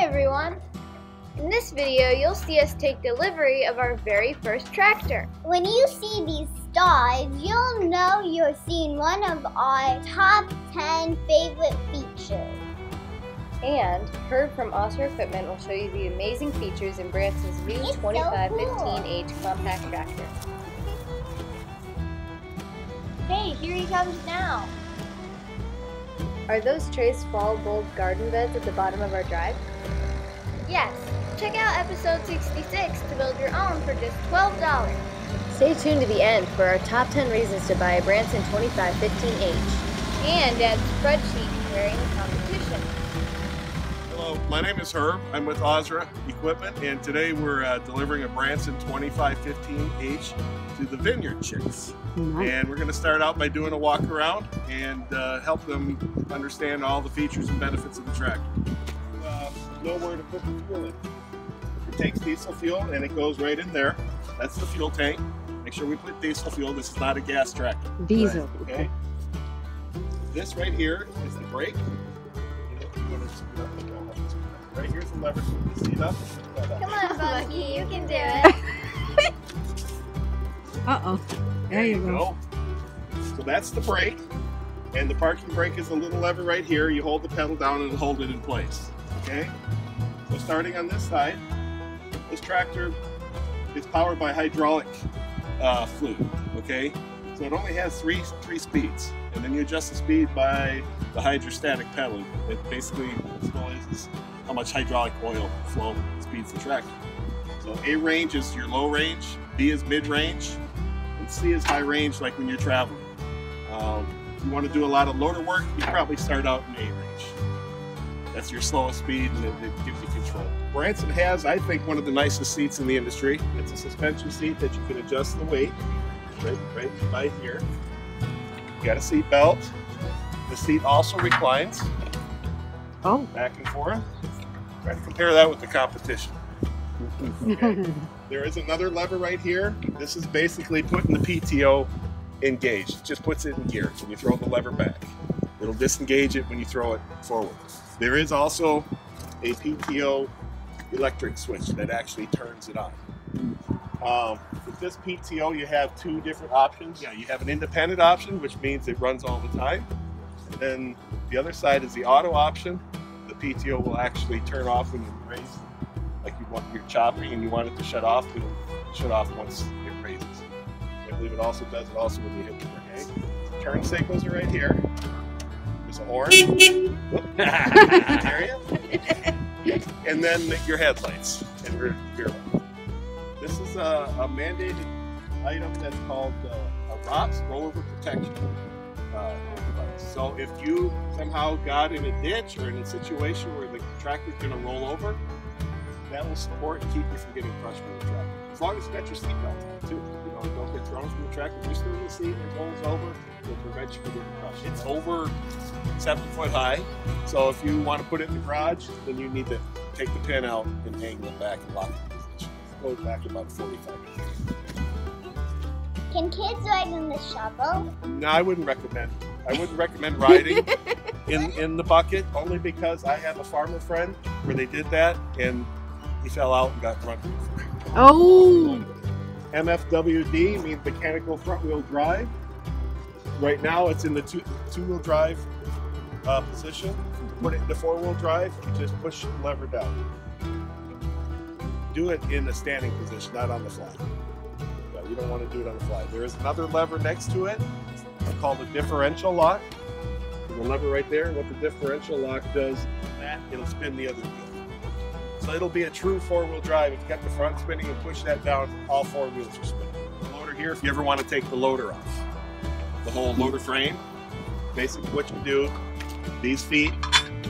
Hi everyone! In this video, you'll see us take delivery of our very first tractor. When you see these stars, you'll know you're seeing one of our top 10 favorite features. And Herb from Auto Equipment will show you the amazing features in Branson's new 2515H compact tractor. Hey, here he comes now! Are those Trie's fall bulb garden beds at the bottom of our drive? Yes! Check out episode 66 to build your own for just $12. Stay tuned to the end for our top 10 reasons to buy a Branson 2515H. And add Spreadsheet comparing the competition. Hello, my name is Herb. I'm with Automatic Equipment, and today we're delivering a Branson 2515H to the Vineyard chicks. And we're going to start out by doing a walk around and help them understand all the features and benefits of the tractor. Know where to put the fuel in. It takes diesel fuel and it goes right in there. That's the fuel tank. Make sure we put diesel fuel. This is not a gas tractor. Diesel. Right, okay. This right here is the brake. Right here's the lever to put the seat up. Come on, Bunkie, you can do it. Uh-oh. There you go. So that's the brake. And the parking brake is a little lever right here. You hold the pedal down and hold it in place. Okay? So starting on this side, this tractor is powered by hydraulic fluid. Okay? So it only has three speeds. And then you adjust the speed by the hydrostatic pedal. It basically is how much hydraulic oil flow speeds the tractor. So A range is your low range, B is mid range, and C is high range, like when you're traveling. If you want to do a lot of loader work, you probably start out in A range. That's your slowest speed, and it gives you control. Branson has, I think, one of the nicest seats in the industry. It's a suspension seat that you can adjust the weight right by here. You got a seat belt. The seat also reclines. Oh. Back and forth. Try to compare that with the competition. Okay. There is another lever right here. This is basically putting the PTO engaged. It just puts it in gear when you throw the lever back. It'll disengage it when you throw it forward. There is also a PTO electric switch that actually turns it on. With this PTO, you have two different options. Yeah, you have an independent option, which means it runs all the time. And then the other side is the auto option. The PTO will actually turn off when you raise, like you're chopping and you want it to shut off, it'll shut off once it raises. I believe it also does it also when you hit the brake. Turn signals are right here. There's a horn. And then your headlights and rear light. This is a mandated item that's called a ROPS, Rollover Protection device. So if you somehow got in a ditch or in a situation where the tractor's going to roll over, that will support and keep you from getting crushed by the tractor. As long as you got your seatbelt on too. Don't get thrown from the tractor. If you're still in the seat and it rolls over, it'll prevent you from getting crushed. It's over 7 foot high, so if you want to put it in the garage, then you need to take the pin out and angle it back and lock it in position. It goes back about 45 degrees. Can kids ride in the shovel? No, I wouldn't recommend riding in the bucket, only because I have a farmer friend where they did that and he fell out and got run over. Oh! MFWD means mechanical front wheel drive. Right now it's in the two wheel drive position. To put it into 4-wheel drive, you just push the lever down. Do it in a standing position, not on the fly. Yeah, you don't want to do it on the fly. There is another lever next to it. It's called a differential lock. The lever right there, what the differential lock does, it'll spin the other wheel. So it'll be a true 4-wheel drive. If you got the front spinning and push that down, all 4 wheels are spinning. The loader here, if you ever want to take the loader off, the whole loader frame, basically what you do, these feet,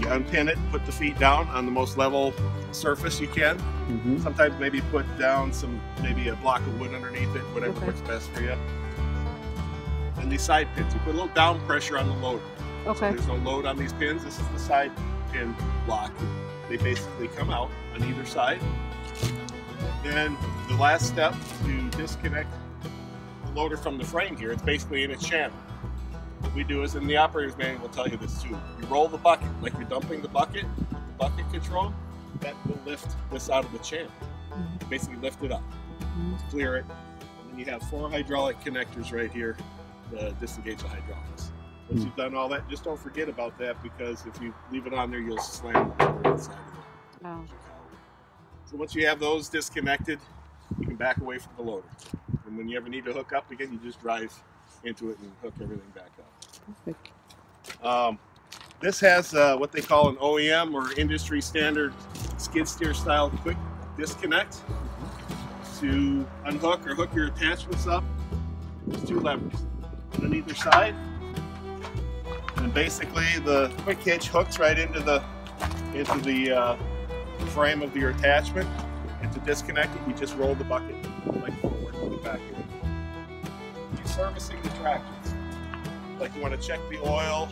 you unpin it, put the feet down on the most level surface you can. Sometimes maybe put down maybe a block of wood underneath it, whatever works best for you. And these side pins, you put a little down pressure on the loader. Okay. So there's no load on these pins. This is the side pin block. They basically come out on either side. Then the last step to disconnect the loader from the frame here, it's basically in its channel. What we do is, in the operator's manual will tell you this too. You roll the bucket, like you're dumping the bucket control, that will lift this out of the channel. Basically lift it up, clear it, and then you have 4 hydraulic connectors right here to disengage the hydraulics. Once you've done all that, just don't forget about that, because if you leave it on there, you'll slam the motor inside of it. Oh. So once you have those disconnected, you can back away from the loader. And when you ever need to hook up again, you just drive into it and hook everything back up. This has what they call an OEM or industry standard skid steer style quick disconnect. To unhook or hook your attachments up, there's 2 levers on either side. And basically the quick hitch hooks right into the frame of your attachment. And to disconnect it, you just roll the bucket like forward and back in. You're servicing the tractors. Like you want to check the oil,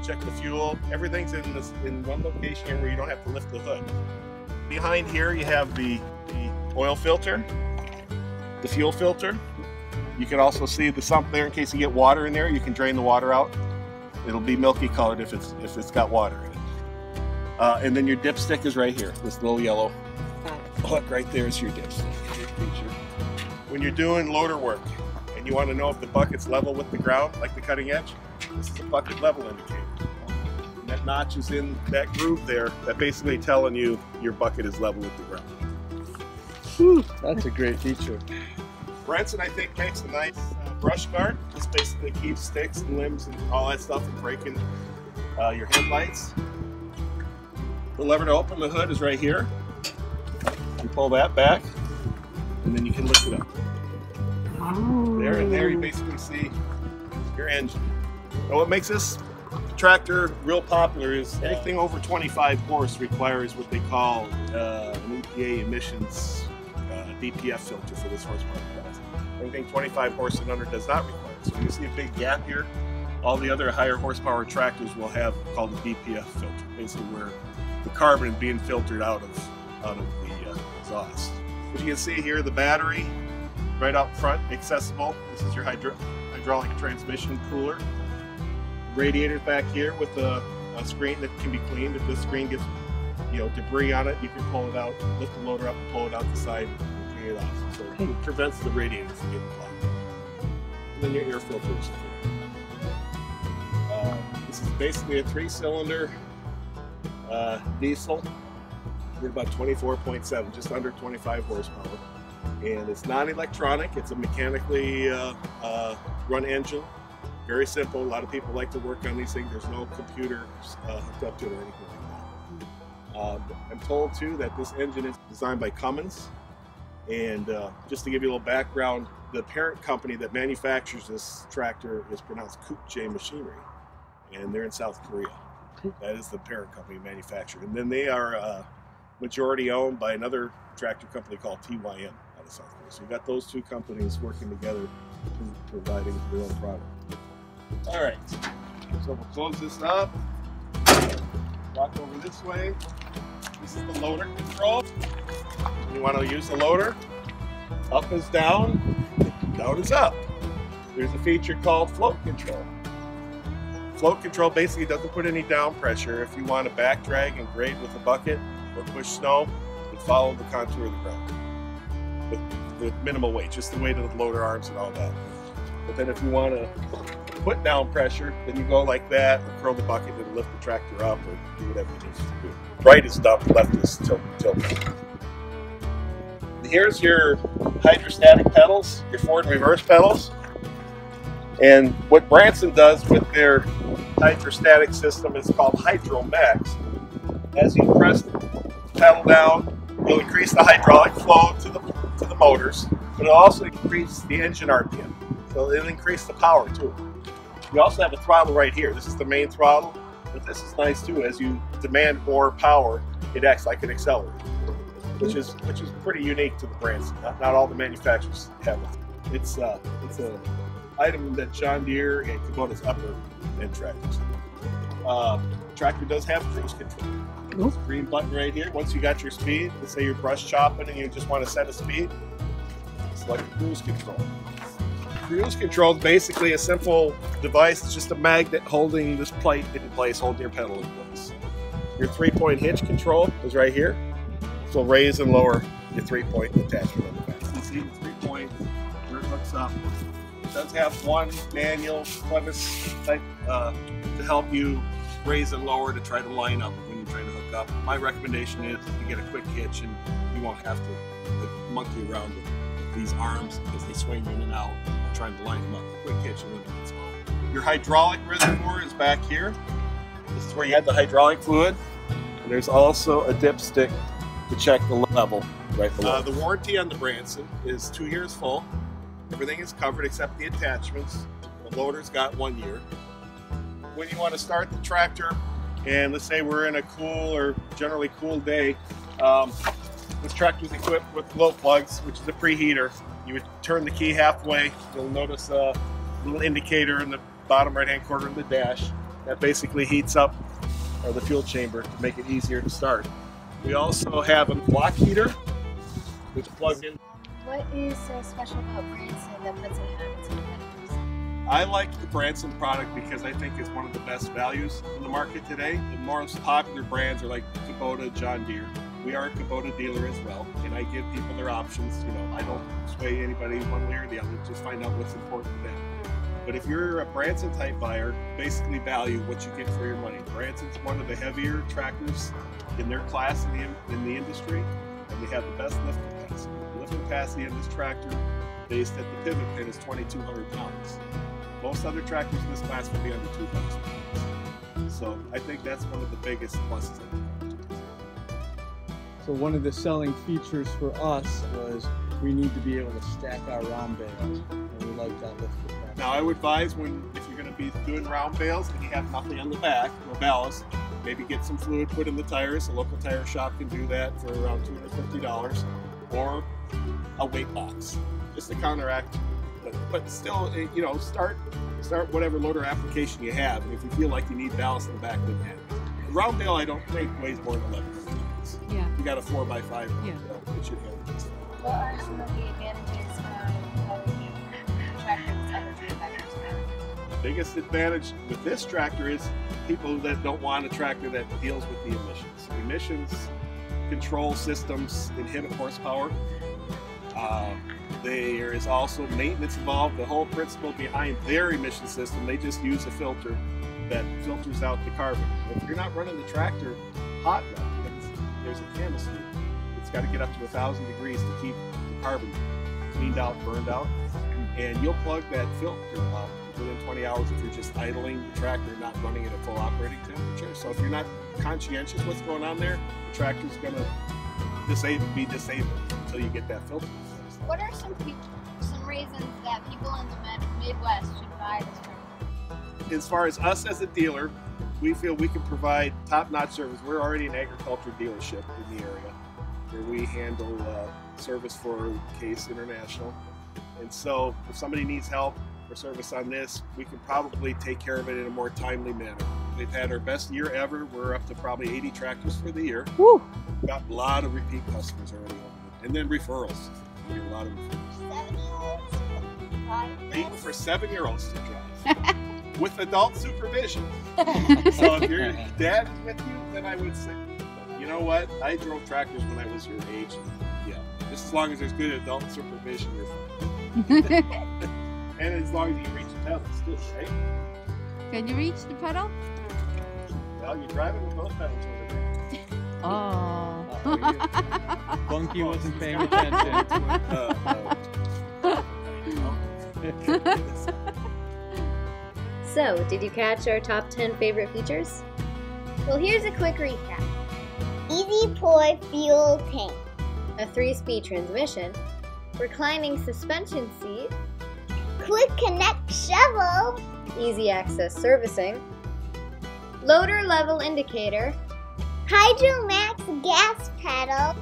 check the fuel, everything's in one location here where you don't have to lift the hood. Behind here you have the oil filter, the fuel filter. You can also see the sump there in case you get water in there. You can drain the water out. It'll be milky colored if it's got water in it. And then your dipstick is right here. This little yellow hook right there is your dipstick. When you're doing loader work and you want to know if the bucket's level with the ground, like the cutting edge, this is a bucket level indicator. And that notch is in that groove there. That basically telling you your bucket is level with the ground. Whew, that's a great feature. Branson, I think, makes a nice brush guard. This basically keeps sticks and limbs and all that stuff from breaking your headlights. The lever to open the hood is right here. You pull that back, and then you can lift it up. Oh. There and there, you basically see your engine. Now, what makes this tractor real popular is anything over 25 horse requires what they call an EPA emissions DPF filter for this horsepower class. Anything 25 horse and under does not require it. So you see a big gap here. All the other higher horsepower tractors will have called a DPF filter, basically where the carbon is being filtered out of the exhaust. As you can see here, the battery right out front, accessible. This is your hydraulic transmission cooler. Radiators back here with a screen that can be cleaned. If the screen gets debris on it, you can pull it out, lift the loader up, and pull it out the side, and clean it off. So it prevents the radiator from getting clogged. And then your air filters. This is basically a 3-cylinder diesel. We're about 24.7, just under 25 horsepower. And it's non-electronic. It's a mechanically run engine. Very simple. A lot of people like to work on these things. There's no computer hooked up to it or anything like that. I'm told too that this engine is designed by Cummins. And just to give you a little background, the parent company that manufactures this tractor is pronounced Kubota Machinery, and they're in South Korea. That is the parent company manufacturer. And then they are majority owned by another tractor company called TYM out of South Korea. So you got those 2 companies working together providing their own product. All right, so we'll close this up, walk over this way. This is the loader control. You want to use the loader, up is down, down is up. There's a feature called float control. Float control basically doesn't put any down pressure. If you want to back drag and grade with a bucket or push snow, you follow the contour of the ground with minimal weight, just the weight of the loader arms and all that. But then if you want to put down pressure, then you go like that and curl the bucket and lift the tractor up or do whatever you need to do. Right is dump, left is tilt. Here's your hydrostatic pedals, your forward and reverse pedals. And what Branson does with their hydrostatic system is called Hydromax. As you press the pedal down, you'll increase the hydraulic flow to the motors, but it'll also increase the engine RPM. So it'll increase the power too. You also have a throttle right here. This is the main throttle, but this is nice too. as you demand more power, it acts like an accelerator, which is pretty unique to the Branson. Not all the manufacturers have it. It's an item that John Deere and Kubota's upper end tractors. Tractor does have cruise control. There's a green button right here. Once you got your speed, let's say you're brush chopping and you just want to set a speed, select cruise control. Cruise control is basically a simple device. It's just a magnet holding this plate in place, holding your pedal in place. Your 3-point hitch control is right here. So raise and lower your 3-point attachment on the back. You see the 3-point where it hooks up. It does have one manual clevis type to help you raise and lower to try to line up when you're trying to hook up. My recommendation is to get a quick hitch, and you won't have to monkey around with these arms because they swing in and out trying to line them up. A quick hitch eliminates all. Your hydraulic reservoir is back here. This is where you had the hydraulic fluid. And there's also a dipstick to check the level right below. The warranty on the Branson is 2 years full. Everything is covered except the attachments. The loader's got 1 year. When you want to start the tractor, and let's say we're in a cool or generally cool day, this tractor is equipped with glow plugs, which is a preheater. You would turn the key halfway. You'll notice a little indicator in the bottom right-hand corner of the dash that basically heats up the fuel chamber to make it easier to start. We also have a block heater, which plugs in. What is so special about Branson that puts it ahead of its competitors? I like the Branson product because I think it's one of the best values in the market today. The most popular brands are like Kubota, John Deere. We are a Kubota dealer as well, and I give people their options. You know, I don't sway anybody one way or the other, just find out what's important to them. But if you're a Branson type buyer, basically value what you get for your money. Branson's one of the heavier tractors in their class in the industry, and they have the best lift capacity. The lift capacity in this tractor, based at the pivot pin, is 2,200 pounds. Most other tractors in this class will be under 2,000 pounds. So I think that's one of the biggest pluses of the tractor. So one of the selling features for us was we need to be able to stack our round bales, and we like that lift capacity. Now I would advise if you're going to be doing round bales and you have nothing on the back, no ballast, maybe get some fluid put in the tires. A local tire shop can do that for around $250, or a weight box, just to counteract. But still, you know, start whatever loader application you have, and if you feel like you need ballast in the back, then have it. A round bale I don't think weighs more than 11 pounds. Yeah. You got a 4x5 round Yeah. bale, it should handle this. What are some of the advantages of a tractor that's under 25 horsepower? Biggest advantage with this tractor is people that don't want a tractor that deals with the emissions. Emissions control systems inhibit horsepower. There is also maintenance involved. The whole principle behind their emission system, they just use a filter that filters out the carbon. If you're not running the tractor hot enough, because there's a canister, it's got to get up to 1,000 degrees to keep the carbon cleaned out, burned out, and you'll plug that filter up within 20 hours if you're just idling the tractor, not running at a full operating temperature. So if you're not conscientious what's going on there, the tractor's going to be disabled until you get that filter. What are some reasons that people in the Midwest should buy this tractor? As far as us as a dealer, we feel we can provide top-notch service. We're already an agriculture dealership in the area where we handle service for Case International. And so if somebody needs help or service on this, we can probably take care of it in a more timely manner. They've had our best year ever. We're up to probably 80 tractors for the year. Woo! We've got a lot of repeat customers already over there. And then referrals. We get a lot of referrals. 7-year-olds? Made for 7-year-olds to drive. With adult supervision. So if your dad is with you, then I would say, you know what? I drove tractors when I was your age. Yeah, just as long as there's good adult supervision, you're fine. And as long as you reach the pedals too, right? Can you reach the pedal? Well, you're driving with both pedals over there. Oh. Bunkie wasn't paying attention. So, did you catch our top 10 favorite features? Well, here's a quick recap. Easy pour fuel tank. A 3-speed transmission, reclining suspension seat, Quick connect shovel. easy access servicing, loader level indicator. Hydromax gas pedal.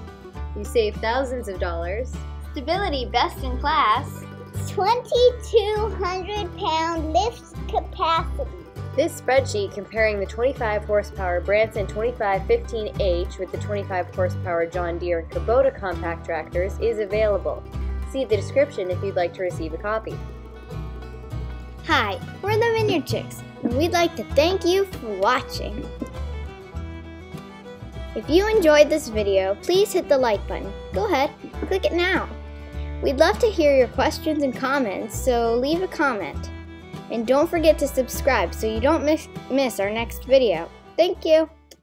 You save thousands of dollars. Stability best in class. 2,200 pound lift capacity. This spreadsheet comparing the 25 horsepower Branson 2515H with the 25 horsepower John Deere and Kubota compact tractors is available. See the description if you'd like to receive a copy. Hi, we're the Vineyard Chicks, and we'd like to thank you for watching. If you enjoyed this video, please hit the like button. Go ahead, click it now. We'd love to hear your questions and comments, so leave a comment. And don't forget to subscribe so you don't miss our next video. Thank you.